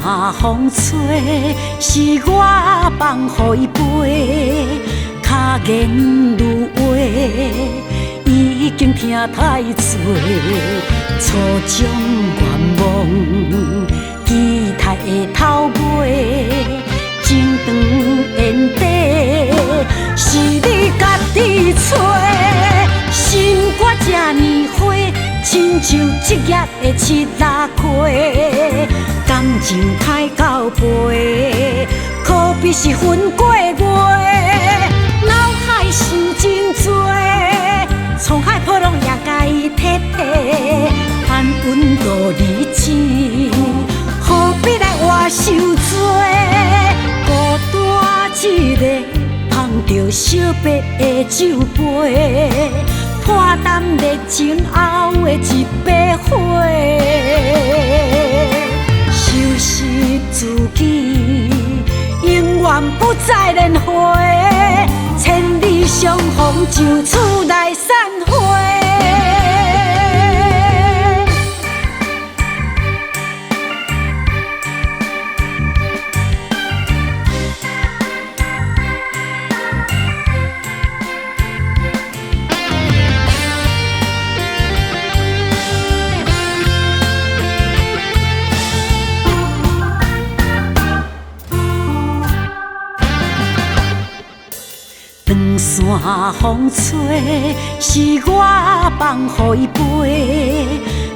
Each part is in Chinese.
风吹，是我放予伊飞。脚言如话，已经听太多。初种愿望，期待的头尾，情长缘短，是你家己找。心肝这呢花，亲像一叶的七拉花，感情开到背，可比是分过月。脑海想真多，沧海波浪也甲伊摕摕，盼阮度日子，何必来活受罪？孤单一个，捧着惜白的酒杯。破淡热情后的一杯花，收拾自己，永远不再轮回。千里相逢就此来散伙。线风吹，是我放予伊飞。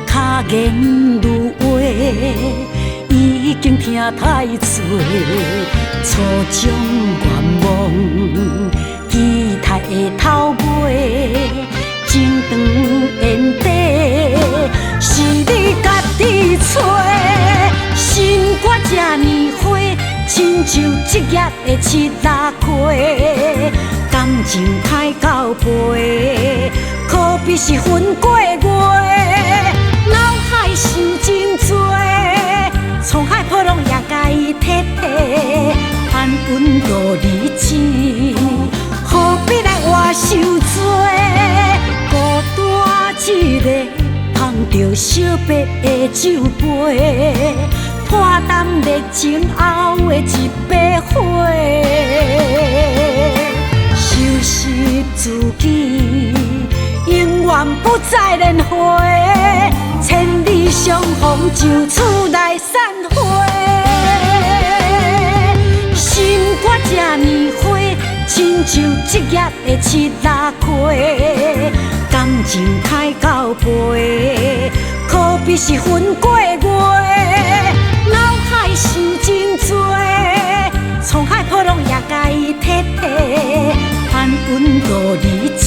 脚言如话，已经听太多。初种愿望，期待的头尾，情长缘短，是你家己找。心肝这呢花，亲像一叶的七拉花。感情开到背，可比是分过月。脑海想真多，沧海波浪也甲伊摕摕，盼阮度日子，何必来活受罪？孤单一个，捧着惜白的酒杯，破淡热情后的一杯花。收拾自己，永远不再轮回。千里相逢就此来散伙。心肝这呢花，亲像一叶的七拉花。感情开到背，可比是分过月。脑海想真多，沧海波浪也甲伊摕摕。盼阮度日子，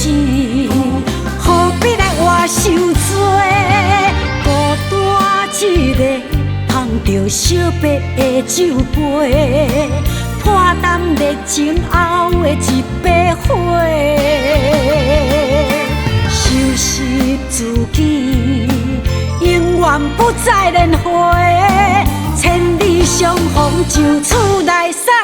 何必来活受罪？孤单一个，捧着惜白的酒杯，破淡热情后的一杯花。收拾自己，永远不再轮回。千里相逢就此来散。